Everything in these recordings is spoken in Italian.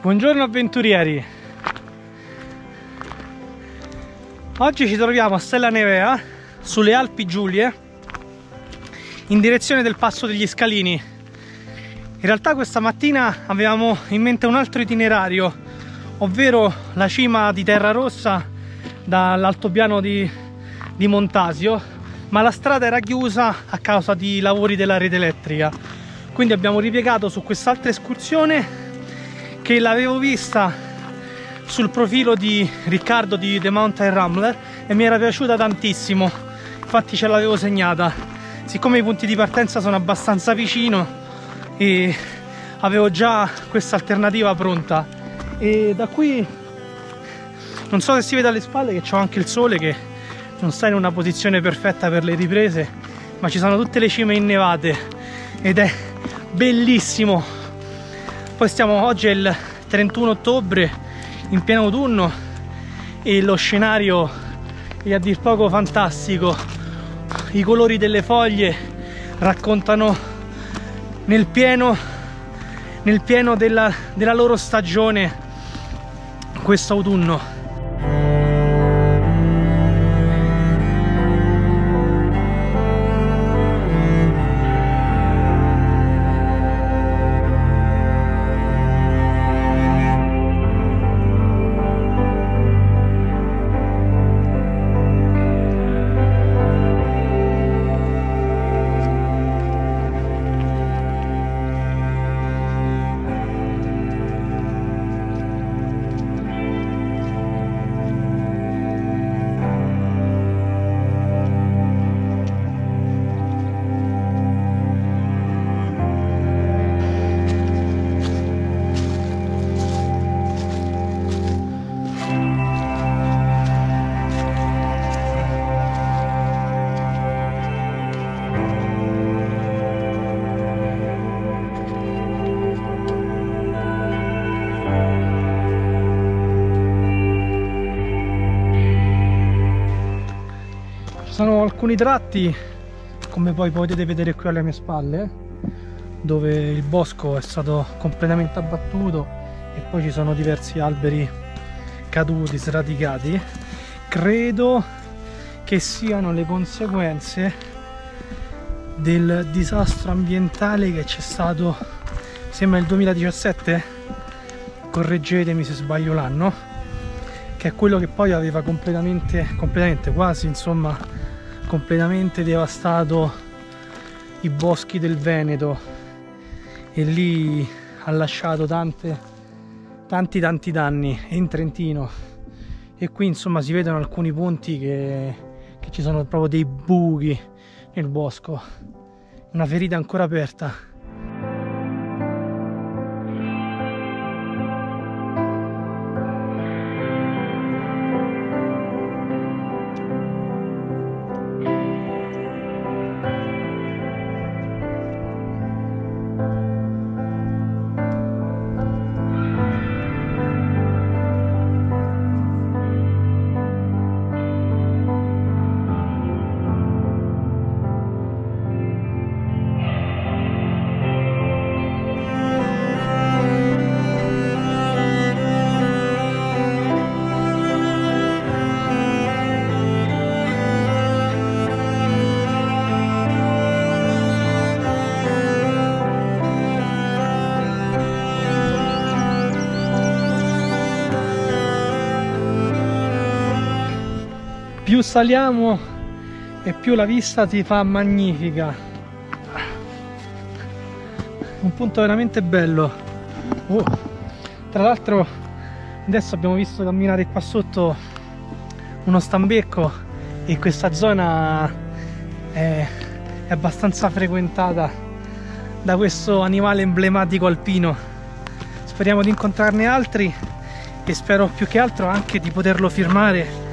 Buongiorno avventurieri, oggi ci troviamo a Sella Nevea sulle Alpi Giulie in direzione del Passo degli Scalini. In realtà questa mattina avevamo in mente un altro itinerario, ovvero la cima di Terrarossa dall'altopiano di Montasio, ma la strada era chiusa a causa di lavori della rete elettrica, quindi abbiamo ripiegato su quest'altra escursione che l'avevo vista sul profilo di Riccardo di The Mountain Rambler e mi era piaciuta tantissimo, infatti ce l'avevo segnata. Siccome i punti di partenza sono abbastanza vicino e avevo già questa alternativa pronta, e da qui non so se si vede alle spalle che c'ho anche il sole che non sta in una posizione perfetta per le riprese, ma ci sono tutte le cime innevate ed è bellissimo. Poi oggi è il 31 ottobre, in pieno autunno, e lo scenario è a dir poco fantastico. I colori delle foglie raccontano nel pieno della loro stagione questo autunno. Sono alcuni tratti, come poi potete vedere qui alle mie spalle, dove il bosco è stato completamente abbattuto e poi ci sono diversi alberi caduti, sradicati. Credo che siano le conseguenze del disastro ambientale che c'è stato, sembra nel 2017, correggetemi se sbaglio l'anno, che è quello che poi aveva completamente quasi, insomma, completamente devastato i boschi del Veneto, e lì ha lasciato tanti danni, e in Trentino. E qui insomma si vedono alcuni punti che ci sono proprio dei buchi nel bosco, una ferita ancora aperta. Più saliamo e più la vista si fa magnifica. Un punto veramente bello. Tra l'altro adesso abbiamo visto camminare qua sotto uno stambecco e questa zona è abbastanza frequentata da questo animale emblematico alpino. Speriamo di incontrarne altri e spero più che altro anche di poterlo firmare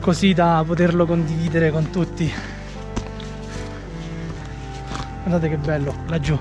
così da poterlo condividere con tutti. Guardate che bello laggiù.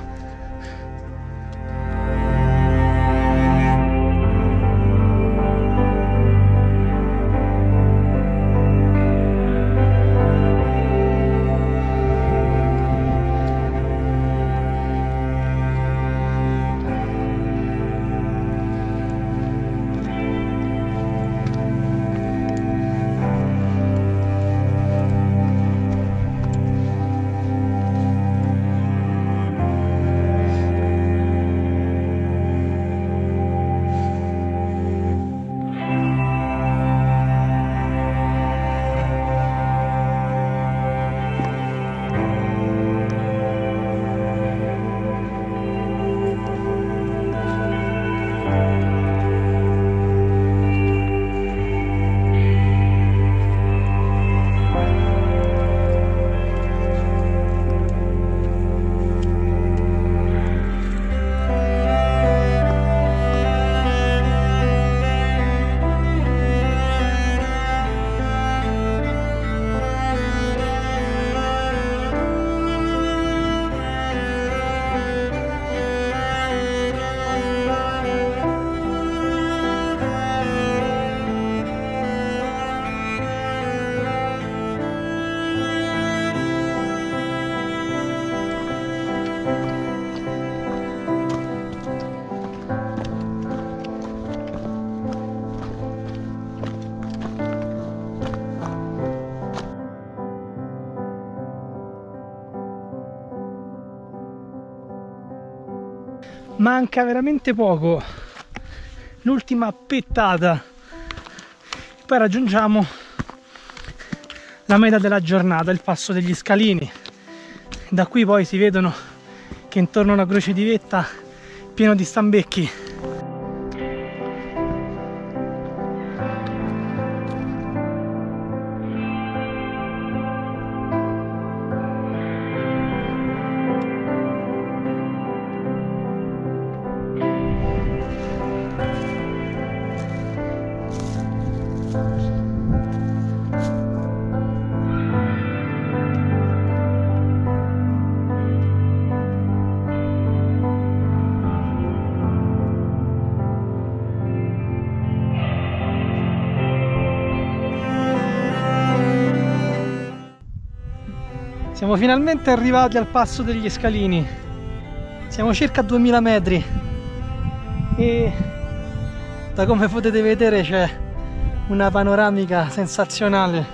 Manca veramente poco, l'ultima pettata, poi raggiungiamo la meta della giornata, il passo degli Scalini. Da qui poi si vedono che intorno a una croce di vetta è pieno di stambecchi. Siamo finalmente arrivati al passo degli Scalini, siamo circa a 2000 metri e da come potete vedere c'è una panoramica sensazionale,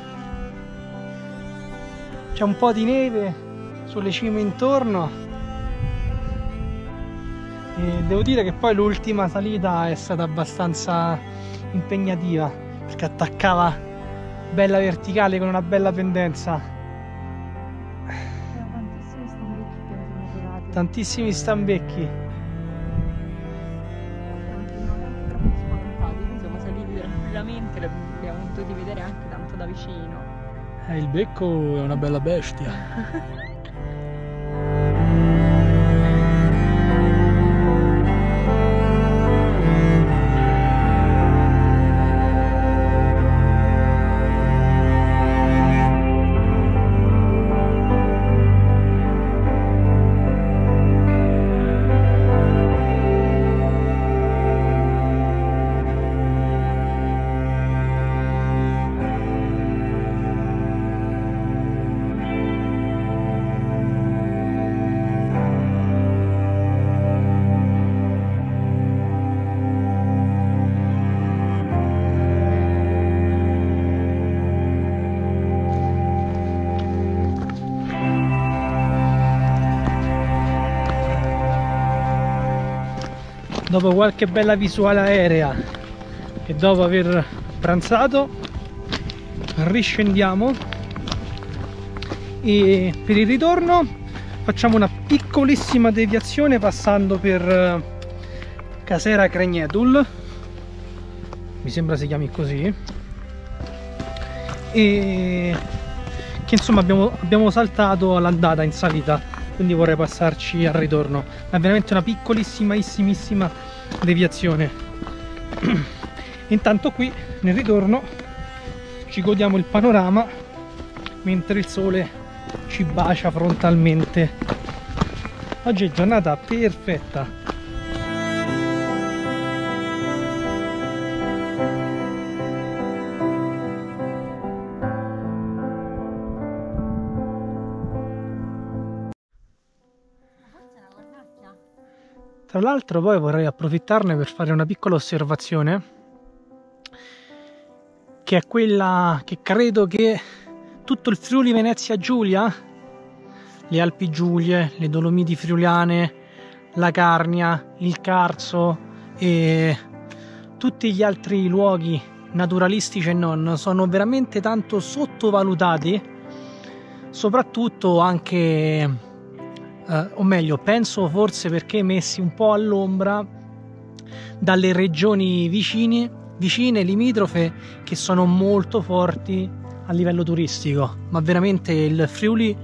c'è un po' di neve sulle cime intorno e devo dire che poi l'ultima salita è stata abbastanza impegnativa perché attaccava bella verticale con una bella pendenza. Tantissimi stambecchi. Siamo saliti tranquillamente, li abbiamo potuti vedere anche tanto da vicino. Il becco è una bella bestia. Dopo qualche bella visuale aerea e dopo aver pranzato riscendiamo e per il ritorno facciamo una piccolissima deviazione passando per Casera Cregnetul, mi sembra si chiami così, e che insomma abbiamo saltato all'andata in salita, quindi vorrei passarci al ritorno. È veramente una piccolissimissima deviazione. Intanto qui nel ritorno ci godiamo il panorama mentre il sole ci bacia frontalmente. Oggi è giornata perfetta. Tra l'altro poi vorrei approfittarne per fare una piccola osservazione, che è quella che credo che tutto il Friuli Venezia Giulia, le Alpi Giulie, le Dolomiti Friulane, la Carnia, il Carso e tutti gli altri luoghi naturalistici e non sono veramente tanto sottovalutati, soprattutto anche o meglio, penso forse perché messi un po' all'ombra dalle regioni vicine, limitrofe, che sono molto forti a livello turistico, ma veramente il Friuli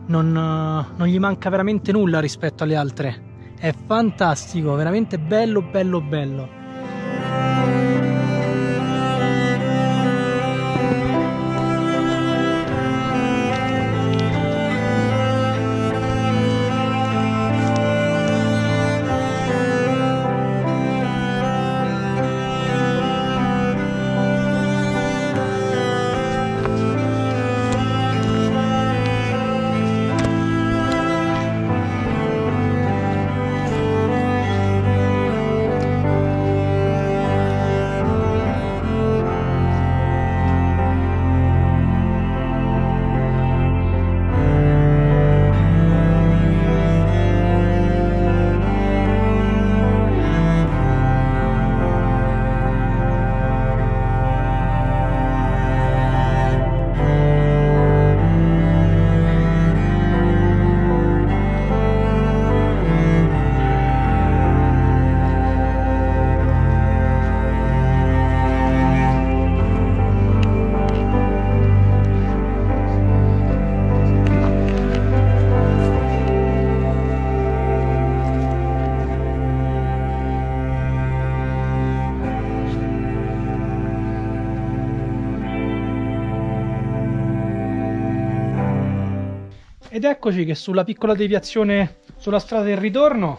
non gli manca veramente nulla rispetto alle altre. È fantastico, veramente bello, bello, bello. Ed eccoci che sulla piccola deviazione sulla strada del ritorno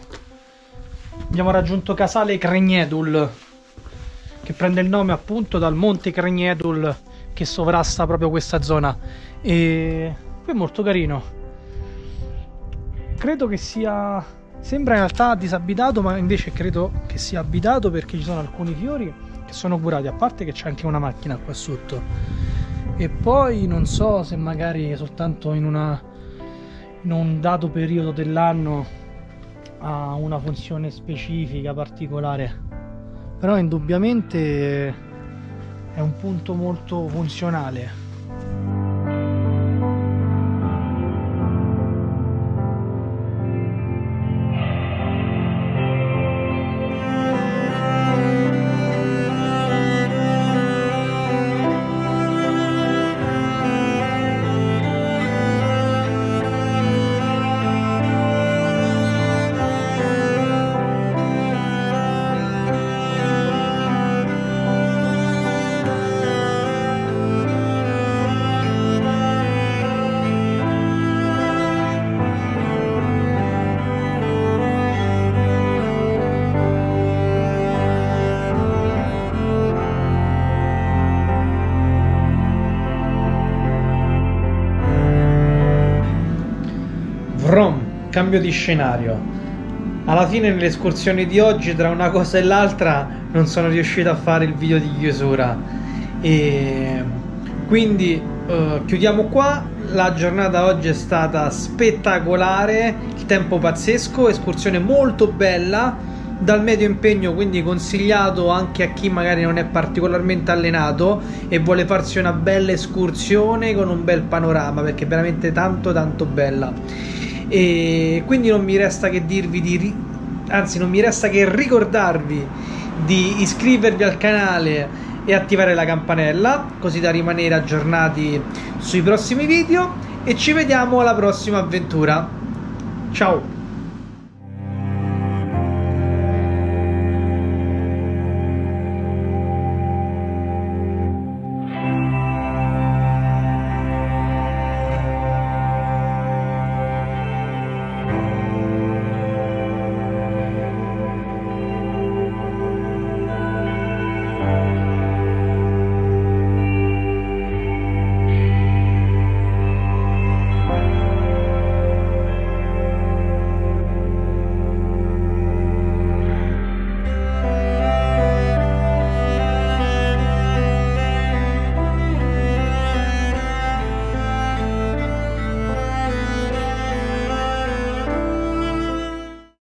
abbiamo raggiunto Casale Cregnedul, che prende il nome appunto dal monte Cregnedul che sovrasta proprio questa zona, e qui è molto carino. Credo che sia, sembra in realtà disabitato, ma invece credo che sia abitato, perché ci sono alcuni fiori che sono curati, a parte che c'è anche una macchina qua sotto, e poi non so se magari soltanto in un dato periodo dell'anno ha una funzione specifica particolare, però indubbiamente è un punto molto funzionale. Cambio di scenario. Alla fine nelle escursioni di oggi, tra una cosa e l'altra, non sono riuscito a fare il video di chiusura, e quindi chiudiamo qua. La giornata oggi è stata spettacolare, il tempo pazzesco, escursione molto bella dal medio impegno, quindi consigliato anche a chi magari non è particolarmente allenato e vuole farsi una bella escursione con un bel panorama, perché è veramente tanto tanto bella. E quindi non mi resta che dirvi non mi resta che ricordarvi di iscrivervi al canale e attivare la campanella, così da rimanere aggiornati sui prossimi video, e ci vediamo alla prossima avventura. Ciao!